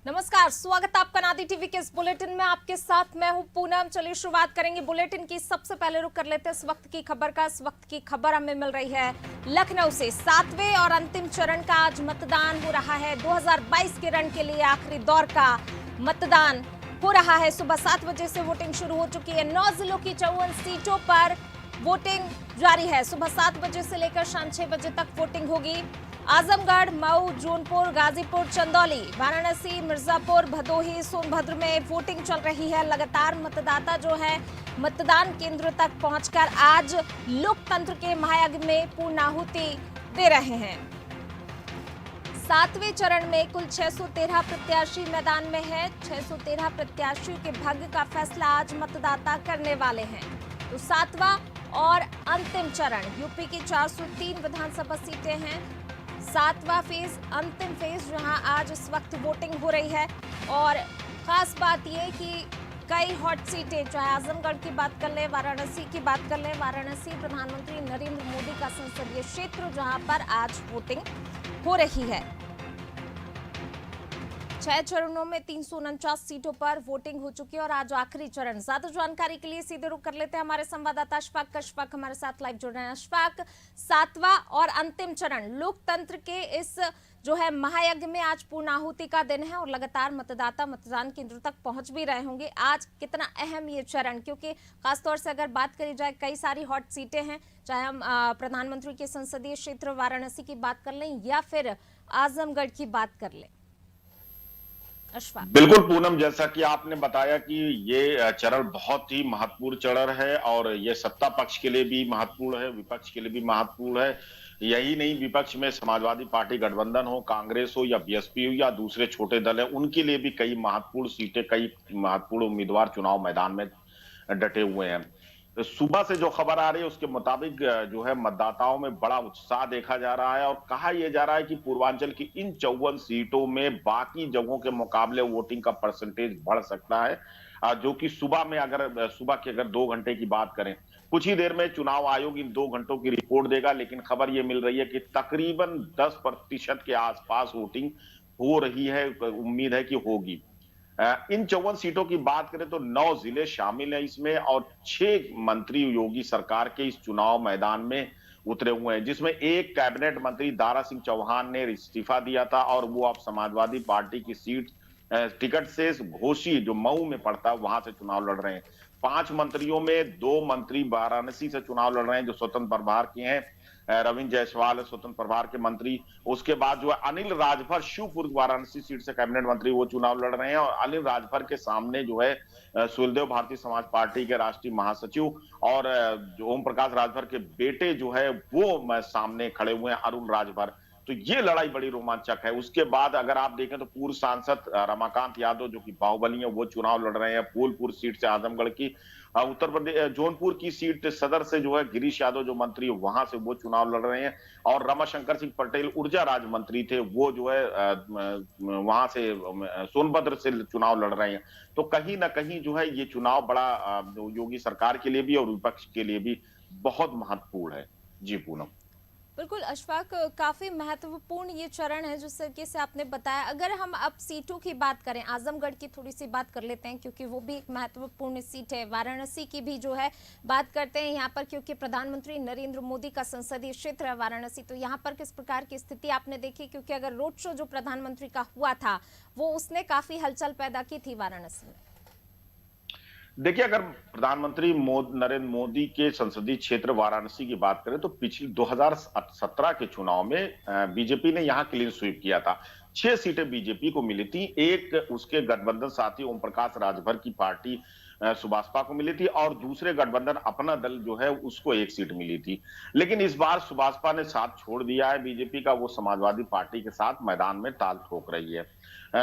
नमस्कार, स्वागत है आपका नादी टीवी के इस बुलेटिन में। आपके साथ मैं हूं पूनम। चलिए शुरुआत करेंगे बुलेटिन की। सबसे पहले रुक कर लेते हैं इस वक्त की खबर का। इस वक्त की खबर हमें मिल रही है लखनऊ से। 7वें और अंतिम चरण का आज मतदान हो रहा है। 2022 के रण के लिए आखिरी दौर का मतदान हो रहा है। सुबह 7 बजे से वोटिंग शुरू हो चुकी है। 9 जिलों की 54 सीटों पर वोटिंग जारी है। सुबह 7 बजे से लेकर शाम 6 बजे तक वोटिंग होगी। आजमगढ़, मऊ, जौनपुर, गाजीपुर, चंदौली, वाराणसी, मिर्जापुर, भदोही, सोनभद्र में वोटिंग चल रही है। लगातार मतदाता जो है मतदान केंद्र तक पहुंचकर आज लोकतंत्र के महायज्ञ में पूर्णाहुति दे रहे हैं। 7वें चरण में कुल 613 प्रत्याशी मैदान में है। 613 प्रत्याशियों के भाग्य का फैसला आज मतदाता करने वाले हैं। तो 7वां और अंतिम चरण, यूपी की 403 विधानसभा सीटें हैं। 7वां फेज, अंतिम फेज, जहां आज इस वक्त वोटिंग हो रही है। और खास बात यह कि कई हॉट सीटें, चाहे आजमगढ़ की बात कर ले, वाराणसी की बात कर ले, वाराणसी प्रधानमंत्री नरेंद्र मोदी का संसदीय क्षेत्र, जहां पर आज वोटिंग हो रही है। 6 चरणों में 349 सीटों पर वोटिंग हो चुकी है और आज आखिरी चरण। ज्यादा जानकारी के लिए सीधे रुख कर लेते हैं हमारे संवाददाता अशफाक। अशफाक हमारे साथ लाइव जुड़ रहे हैं। अशफाक, 7वां और अंतिम चरण लोकतंत्र के इस जो है महायज्ञ में आज पूर्णाहुति का दिन है और लगातार मतदाता मतदान केंद्र तक पहुंच भी रहे होंगे। आज कितना अहम ये चरण, क्योंकि खासतौर से अगर बात करी जाए कई सारी हॉट सीटें हैं, चाहे हम प्रधानमंत्री के संसदीय क्षेत्र वाराणसी की बात कर लें या फिर आजमगढ़ की बात कर लें। बिल्कुल पूनम, जैसा कि आपने बताया कि ये चरण बहुत ही महत्वपूर्ण चरण है और ये सत्ता पक्ष के लिए भी महत्वपूर्ण है, विपक्ष के लिए भी महत्वपूर्ण है। यही नहीं, विपक्ष में समाजवादी पार्टी गठबंधन हो, कांग्रेस हो या बीएसपी हो या दूसरे छोटे दल है, उनके लिए भी कई महत्वपूर्ण सीटें, कई महत्वपूर्ण उम्मीदवार चुनाव मैदान में डटे हुए हैं। तो सुबह से जो खबर आ रही है उसके मुताबिक जो है मतदाताओं में बड़ा उत्साह देखा जा रहा है और कहा यह जा रहा है कि पूर्वांचल की इन 54 सीटों में बाकी जगहों के मुकाबले वोटिंग का परसेंटेज बढ़ सकता है। जो कि सुबह में, अगर सुबह की अगर 2 घंटे की बात करें, कुछ ही देर में चुनाव आयोग इन 2 घंटों की रिपोर्ट देगा, लेकिन खबर यह मिल रही है कि तकरीबन 10% के आसपास वोटिंग हो रही है, उम्मीद है कि होगी। इन 54 सीटों की बात करें तो 9 जिले शामिल हैं इसमें और 6 मंत्री योगी सरकार के इस चुनाव मैदान में उतरे हुए हैं, जिसमें एक कैबिनेट मंत्री दारा सिंह चौहान ने इस्तीफा दिया था और वो अब समाजवादी पार्टी की सीट टिकट से घोसी, जो मऊ में पड़ता है, वहां से चुनाव लड़ रहे हैं। 5 मंत्रियों में 2 मंत्री वाराणसी से चुनाव लड़ रहे हैं जो स्वतंत्र प्रभार के हैं। रविंद्र जायसवाल स्वतंत्र प्रभार के मंत्री। उसके बाद जो है अनिल राजभर शिवपुर वाराणसी सीट से कैबिनेट मंत्री, वो चुनाव लड़ रहे हैं और अनिल राजभर के सामने जो है सुलदेव भारतीय समाज पार्टी के राष्ट्रीय महासचिव और जो ओम प्रकाश राजभर के बेटे जो है वो सामने खड़े हुए हैं, अरुण राजभर। तो ये लड़ाई बड़ी रोमांचक है। उसके बाद अगर आप देखें तो पूर्व सांसद रमाकांत यादव, जो कि बाहुबली है, वो चुनाव लड़ रहे हैं फूलपुर सीट से आजमगढ़ की। उत्तर प्रदेश जौनपुर की सीट सदर से जो है गिरीश यादव जो मंत्री है, वहां से वो चुनाव लड़ रहे हैं और रमाशंकर सिंह पटेल ऊर्जा राज्य मंत्री थे, वो जो है वहां से सोनभद्र से चुनाव लड़ रहे हैं। तो कहीं ना कहीं जो है ये चुनाव बड़ा योगी सरकार के लिए भी और विपक्ष के लिए भी बहुत महत्वपूर्ण है। जी पूनम। बिल्कुल अशफाक, काफी महत्वपूर्ण ये चरण है जिस तरीके से आपने बताया। अगर हम अब सीटों की बात करें, आजमगढ़ की थोड़ी सी बात कर लेते हैं क्योंकि वो भी एक महत्वपूर्ण सीट है। वाराणसी की भी जो है बात करते हैं यहाँ पर, क्योंकि प्रधानमंत्री नरेंद्र मोदी का संसदीय क्षेत्र है वाराणसी। तो यहाँ पर किस प्रकार की स्थिति आपने देखी, क्योंकि अगर रोड शो जो प्रधानमंत्री का हुआ था वो उसने काफी हलचल पैदा की थी वाराणसी में। देखिए, अगर प्रधानमंत्री नरेंद्र मोदी के संसदीय क्षेत्र वाराणसी की बात करें तो पिछले 2017 के चुनाव में बीजेपी ने यहां क्लीन स्वीप किया था। 6 सीटें बीजेपी को मिली थी, एक उसके गठबंधन साथी ओम प्रकाश राजभर की पार्टी सुभाषपा को मिली थी और दूसरे गठबंधन अपना दल जो है उसको 1 सीट मिली थी। लेकिन इस बार सुभाषपा ने साथ छोड़ दिया है बीजेपी का, वो समाजवादी पार्टी के साथ मैदान में ताल ठोक रही है।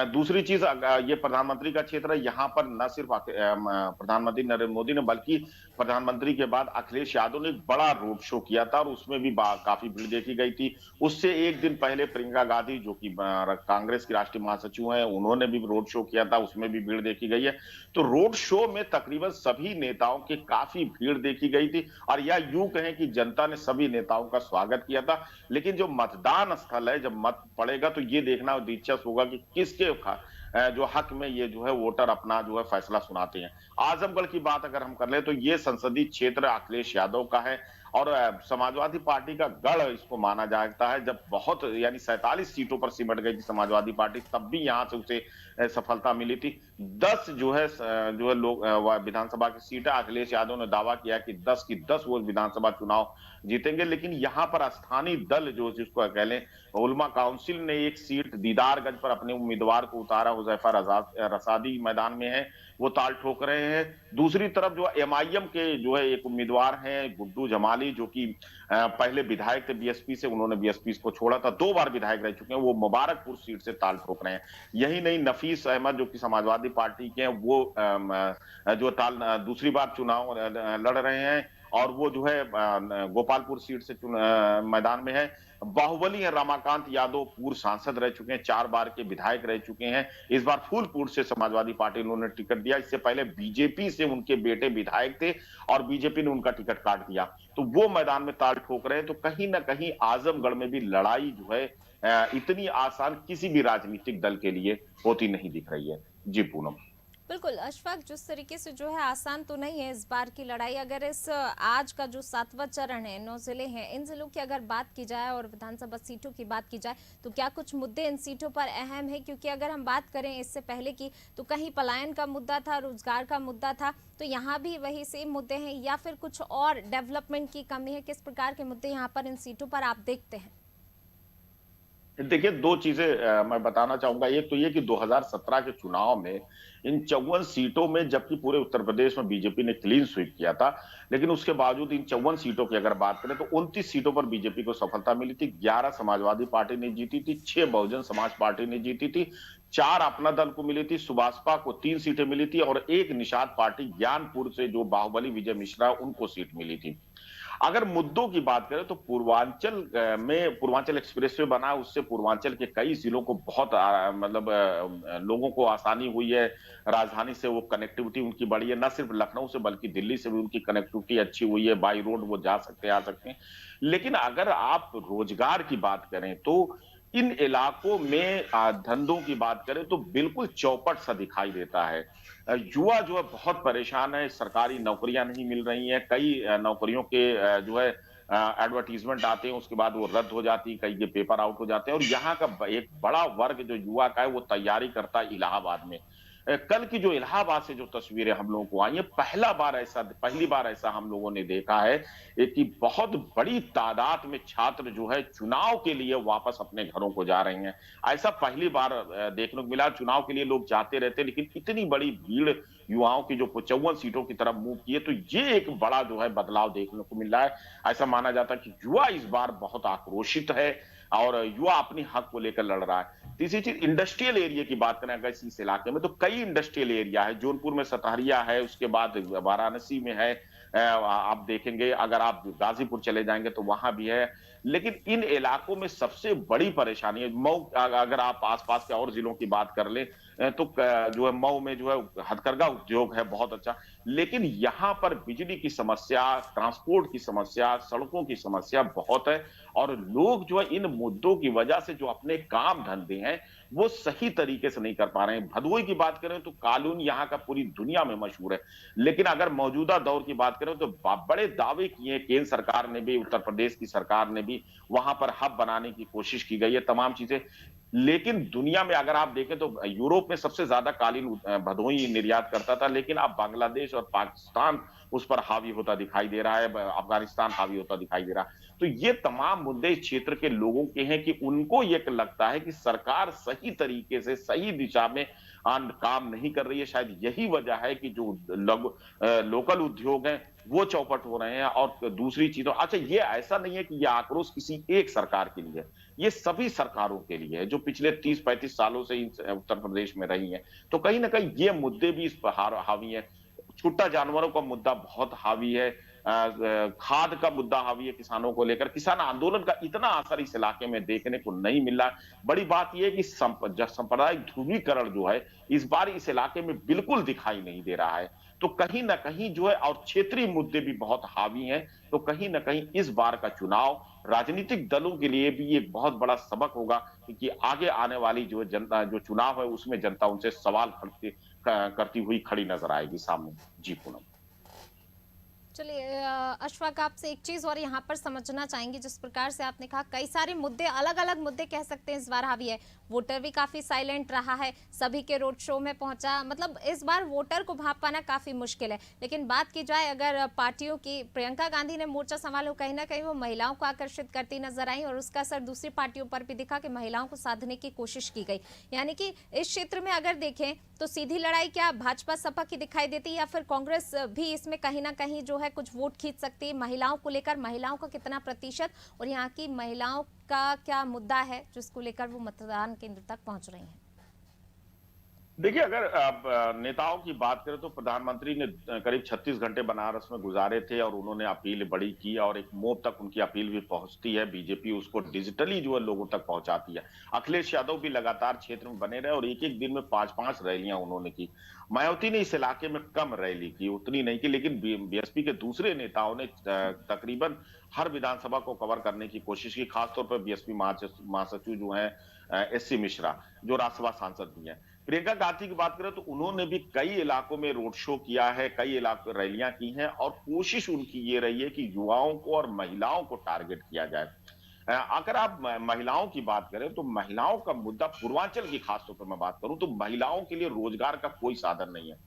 दूसरी चीज, ये प्रधानमंत्री का क्षेत्र है, यहाँ पर न सिर्फ प्रधानमंत्री नरेंद्र मोदी ने बल्कि प्रधानमंत्री के बाद अखिलेश यादव ने एक बड़ा रोड शो किया था और उसमें भी काफी भीड़ देखी गई थी। उससे एक दिन पहले प्रियंका गांधी, जो कि कांग्रेस की राष्ट्रीय महासचिव हैं, उन्होंने भी रोड शो किया था, उसमें भी भीड़ देखी गई है। तो रोड शो में तकरीबन सभी नेताओं की काफी भीड़ देखी गई थी और या यूं कहें कि जनता ने सभी नेताओं का स्वागत किया था। लेकिन जो मतदान स्थल है, जब मत पड़ेगा तो ये देखना दिलचस्प होगा कि किसके जो हक में ये जो है वोटर अपना जो है फैसला सुनाते हैं। आजमगढ़ की बात अगर हम कर ले तो ये संसदीय क्षेत्र अखिलेश यादव का है और समाजवादी पार्टी का गढ़ इसको माना जाता है। जब बहुत यानी 47 सीटों पर सिमट गई थी समाजवादी पार्टी, तब भी यहां से उसे सफलता मिली थी। 10 जो है लोग विधानसभा की सीटें अखिलेश यादव ने दावा किया कि 10 की 10 वो विधानसभा चुनाव जीतेंगे। लेकिन यहाँ पर स्थानीय दल जो जिसको कह लें उलमा काउंसिल ने एक सीट दीदारगंज पर अपने उम्मीदवार को उतारा, हुजैफा रसादी मैदान में है, वो ताल ठोक रहे हैं। दूसरी तरफ जो एमआईएम के जो है एक उम्मीदवार हैं गुड्डू जमाली, जो कि पहले विधायक थे बीएसपी से, उन्होंने बीएसपी को छोड़ा था, 2 बार विधायक रह चुके हैं, वो मुबारकपुर सीट से ताल ठोक रहे हैं। यही नहीं, नफीस अहमद जो कि समाजवादी पार्टी के हैं, वो जो ताल दूसरी बार चुनाव लड़ रहे हैं और वो जो है गोपालपुर सीट से मैदान में है। बाहुबली है रमाकांत यादव, पूर्व सांसद रह चुके हैं, 4 बार के विधायक रह चुके हैं। इस बार फूलपुर से समाजवादी पार्टी ने उन्हें टिकट दिया। इससे पहले बीजेपी से उनके बेटे विधायक थे और बीजेपी ने उनका टिकट काट दिया, तो वो मैदान में ताल ठोक रहे हैं। तो कहीं ना कहीं आजमगढ़ में भी लड़ाई जो है इतनी आसान किसी भी राजनीतिक दल के लिए होती नहीं दिख रही है। जी पूनम। बिल्कुल अशफाक, जिस तरीके से जो है आसान तो नहीं है इस बार की लड़ाई। अगर इस आज का जो 7वां चरण है, 9 जिले हैं, इन जिलों की अगर बात की जाए और विधानसभा सीटों की बात की जाए तो क्या कुछ मुद्दे इन सीटों पर अहम है? क्योंकि अगर हम बात करें इससे पहले की, तो कहीं पलायन का मुद्दा था, रोजगार का मुद्दा था, तो यहाँ भी वही सेम मुद्दे हैं या फिर कुछ और डेवलपमेंट की कमी है? किस प्रकार के मुद्दे यहाँ पर इन सीटों पर आप देखते हैं? देखिए, 2 चीजें मैं बताना चाहूंगा। एक तो ये कि 2017 के चुनाव में इन 54 सीटों में, जबकि पूरे उत्तर प्रदेश में बीजेपी ने क्लीन स्वीप किया था, लेकिन उसके बावजूद इन 54 सीटों की अगर बात करें तो 29 सीटों पर बीजेपी को सफलता मिली थी। 11 समाजवादी पार्टी ने जीती थी, 6 बहुजन समाज पार्टी ने जीती थी, 4 अपना दल को मिली थी, सुभाषपा को 3 सीटें मिली थी और 1 निषाद पार्टी ज्ञानपुर से जो बाहुबली विजय मिश्रा उनको सीट मिली थी। अगर मुद्दों की बात करें तो पूर्वांचल एक्सप्रेस वे बना, उससे पूर्वांचल के कई जिलों को बहुत मतलब लोगों को आसानी हुई है। राजधानी से वो कनेक्टिविटी उनकी बढ़ी है, न सिर्फ लखनऊ से बल्कि दिल्ली से भी उनकी कनेक्टिविटी अच्छी हुई है, बाई रोड वो जा सकते हैं, आ सकते हैं। लेकिन अगर आप रोजगार की बात करें तो इन इलाकों में धंधों की बात करें तो बिल्कुल चौपट सा दिखाई देता है। युवा जो है बहुत परेशान है, सरकारी नौकरियां नहीं मिल रही हैं। कई नौकरियों के जो है एडवर्टीजमेंट आते हैं, उसके बाद वो रद्द हो जाती है, कई के पेपर आउट हो जाते हैं। और यहाँ का एक बड़ा वर्ग जो युवा का है वो तैयारी करता है इलाहाबाद में। कल की जो इलाहाबाद से जो तस्वीरें हम लोगों को आई है, पहली बार ऐसा हम लोगों ने देखा है कि बहुत बड़ी तादाद में छात्र जो है चुनाव के लिए वापस अपने घरों को जा रहे हैं। ऐसा पहली बार देखने को मिला। चुनाव के लिए लोग जाते रहते, लेकिन इतनी बड़ी भीड़ युवाओं की जो 55 सीटों की तरफ मूव की है, तो ये एक बड़ा जो है बदलाव देखने को मिल रहा है। ऐसा माना जाता है कि युवा इस बार बहुत आक्रोशित है और युवा अपनी हक को लेकर लड़ रहा है। तीसरी चीज, इंडस्ट्रियल एरिया की बात करें अगर इस इलाके में, तो कई इंडस्ट्रियल एरिया है। जौनपुर में सतहरिया है, उसके बाद वाराणसी में है, आप देखेंगे अगर आप गाजीपुर चले जाएंगे तो वहां भी है। लेकिन इन इलाकों में सबसे बड़ी परेशानी है मऊ। अगर आप आसपास के और जिलों की बात कर ले तो जो है मऊ में जो है हथकरघा उद्योग है बहुत अच्छा, लेकिन यहाँ पर बिजली की समस्या, ट्रांसपोर्ट की समस्या, सड़कों की समस्या बहुत है। और लोग जो है इन मुद्दों की वजह से जो अपने काम धंधे हैं वो सही तरीके से नहीं कर पा रहे हैं। भदोई की बात करें तो कानून यहाँ का पूरी दुनिया में मशहूर है, लेकिन अगर मौजूदा दौर की बात करें तो बड़े दावे किए केंद्र सरकार ने भी, उत्तर प्रदेश की सरकार ने भी, वहां पर हब बनाने की कोशिश की गई है, तमाम चीजें। लेकिन दुनिया में अगर आप देखें तो यूरोप में सबसे ज्यादा कालीन भदोही निर्यात करता था, लेकिन अब बांग्लादेश और पाकिस्तान उस पर हावी होता दिखाई दे रहा है, अफगानिस्तान हावी होता दिखाई दे रहा है। तो ये तमाम मुद्दे इस क्षेत्र के लोगों के हैं कि उनको ये लगता है कि सरकार सही तरीके से सही दिशा में काम नहीं कर रही है। शायद यही वजह है कि जो लोकल उद्योग हैं वो चौपट हो रहे हैं। और दूसरी चीजों, अच्छा ये ऐसा नहीं है कि ये आक्रोश किसी एक सरकार के लिए है, ये सभी सरकारों के लिए है जो पिछले 30-35 सालों से उत्तर प्रदेश में रही हैं। तो कहीं ना कहीं ये मुद्दे भी इस पर हावी है। छुट्टा जानवरों का मुद्दा बहुत हावी है। खाद का मुद्दा हावी है किसानों को लेकर। किसान आंदोलन का इतना असर इस इलाके में देखने को नहीं मिल रहा। बड़ी बात यह है कि सांप्रदायिक ध्रुवीकरण जो है इस बार इस इलाके में बिल्कुल दिखाई नहीं दे रहा है। तो कहीं ना कहीं जो है और क्षेत्रीय मुद्दे भी बहुत हावी हैं। तो कहीं ना कहीं इस बार का चुनाव राजनीतिक दलों के लिए भी एक बहुत बड़ा सबक होगा कि आगे आने वाली जो जनता जो चुनाव है उसमें जनता उनसे सवाल करती हुई खड़ी नजर आएगी सामने। जी पूनम। चलिए अशफाक, आपसे एक चीज और यहाँ पर समझना चाहेंगे। जिस प्रकार से आपने कहा कई सारे मुद्दे, अलग अलग मुद्दे कह सकते हैं, इस बार हावी है। वोटर भी काफी साइलेंट रहा है, सभी के रोड शो में पहुंचा, मतलब इस बार वोटर को भाप पाना काफी मुश्किल है। लेकिन बात की जाए अगर पार्टियों की, प्रियंका गांधी ने मोर्चा संभाला, कहीं ना कहीं वो महिलाओं को आकर्षित करती नजर आई और उसका असर दूसरी पार्टियों पर भी दिखा कि महिलाओं को साधने की कोशिश की गई। यानी कि इस क्षेत्र में अगर देखें तो सीधी लड़ाई क्या भाजपा सपा की दिखाई देती है या फिर कांग्रेस भी इसमें कहीं ना कहीं जो है कुछ वोट खींच सकती है? महिलाओं को लेकर महिलाओं का कितना प्रतिशत और यहाँ की महिलाओं का क्या मुद्दा है जिसको लेकर वो मतदान केंद्र तक पहुंच रही हैं? देखिए, अगर आप नेताओं की बात करें तो प्रधानमंत्री ने करीब 36 घंटे बनारस में गुजारे थे और उन्होंने अपील बड़ी की और एक मोब तक उनकी अपील भी पहुंचती है। बीजेपी उसको डिजिटली जो है लोगों तक पहुंचाती है। अखिलेश यादव भी लगातार क्षेत्र में बने रहे और एक एक दिन में 5-5 रैलियां उन्होंने की। मायावती ने इस इलाके में कम रैली की, उतनी नहीं की, लेकिन बीएसपी के दूसरे नेताओं ने तकरीबन हर विधानसभा को कवर करने की कोशिश की। खासतौर पर बीएसपी महासचिव जो है एससी मिश्रा, जो राज्यसभा सांसद भी हैं। प्रियंका गांधी की बात करें तो उन्होंने भी कई इलाकों में रोड शो किया है, कई इलाकों रैलियां की हैं और कोशिश उनकी ये रही है कि युवाओं को और महिलाओं को टारगेट किया जाए। अगर आप महिलाओं की बात करें तो महिलाओं का मुद्दा, पूर्वांचल की खासतौर पर मैं बात करूं तो महिलाओं के लिए रोजगार का कोई साधन नहीं है।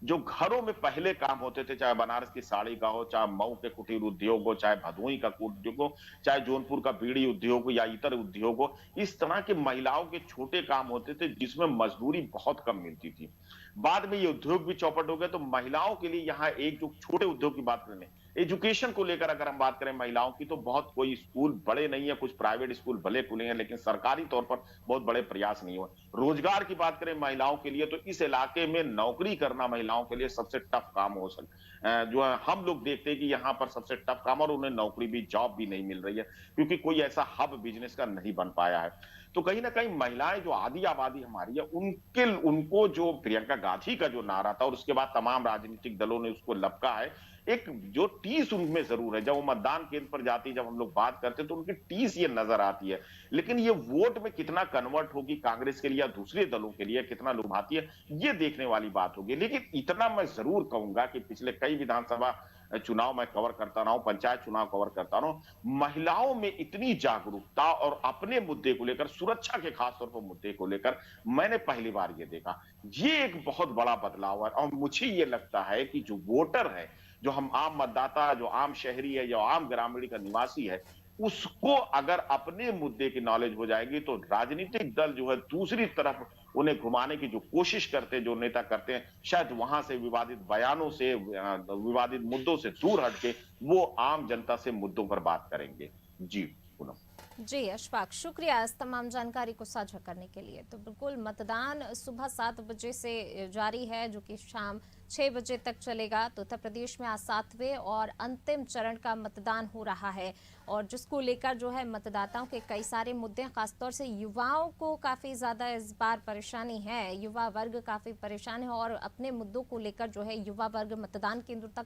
जो घरों में पहले काम होते थे, चाहे बनारस की साड़ी का हो, चाहे मऊ के कुटीर उद्योग हो, चाहे भदोही का उद्योग हो, चाहे जौनपुर का बीड़ी उद्योग हो या इतर उद्योग हो, इस तरह के महिलाओं के छोटे काम होते थे जिसमें मजदूरी बहुत कम मिलती थी। बाद में ये उद्योग भी चौपट हो गए। तो महिलाओं के लिए यहाँ एक जो छोटे उद्योग की बात करें, एजुकेशन को लेकर अगर हम बात करें महिलाओं की, तो बहुत कोई स्कूल बड़े नहीं है, कुछ प्राइवेट स्कूल भले खुले हैं लेकिन सरकारी तौर पर बहुत बड़े प्रयास नहीं हुए। रोजगार की बात करें महिलाओं के लिए तो इस इलाके में नौकरी करना महिलाओं के लिए सबसे टफ काम हो सकता जो है। हम लोग देखते हैं कि यहाँ पर सबसे टफ काम, और उन्हें नौकरी भी, जॉब भी नहीं मिल रही है क्योंकि कोई ऐसा हब बिजनेस का नहीं बन पाया है। तो कहीं ना कहीं महिलाएं जो आधी आबादी हमारी है उनको जो प्रियंका गांधी का जो नारा था और उसके बाद तमाम राजनीतिक दलों ने उसको लपका है, एक जो टीस उनमें जरूर है। जब वो मतदान केंद्र पर जाती है, जब हम लोग बात करते हैं तो उनकी टीस ये नजर आती है। लेकिन ये वोट में कितना कन्वर्ट होगी कांग्रेस के लिए या दूसरे दलों के लिए, कितना लुभाती है, ये देखने वाली बात होगी। लेकिन इतना मैं जरूर कहूंगा कि पिछले कई विधानसभा चुनाव मैं कवर करता रहा हूं, पंचायत चुनाव कवर करता रहा हूं, महिलाओं में इतनी जागरूकता और अपने मुद्दे को लेकर, सुरक्षा के खासतौर पर मुद्दे को लेकर मैंने पहली बार ये देखा। ये एक बहुत बड़ा बदलाव है और मुझे ये लगता है कि जो वोटर है, जो हम आम मतदाता, जो आम शहरी है, जो आम ग्रामीण का निवासी है, उसको अगर अपने मुद्दे की नॉलेज हो जाएगी तो राजनीतिक दल जो है दूसरी तरफ उन्हें घुमाने की जो कोशिश करते हैं, जो नेता करते हैं, शायद वहां से विवादित बयानों से, विवादित मुद्दों से दूर हटके वो आम जनता से मुद्दों पर बात करेंगे। जी पूनम। जी अशफाक, शुक्रिया इस तमाम जानकारी को साझा करने के लिए। तो बिल्कुल मतदान सुबह 7 बजे से जारी है जो कि शाम 6 बजे तक चलेगा। तो उत्तर प्रदेश में आज 7वें और अंतिम चरण का मतदान हो रहा है और जिसको लेकर जो है मतदाताओं के कई सारे मुद्दे, खासतौर से युवाओं को काफ़ी ज़्यादा इस बार परेशानी है। युवा वर्ग काफ़ी परेशान है और अपने मुद्दों को लेकर जो है युवा वर्ग मतदान केंद्र तक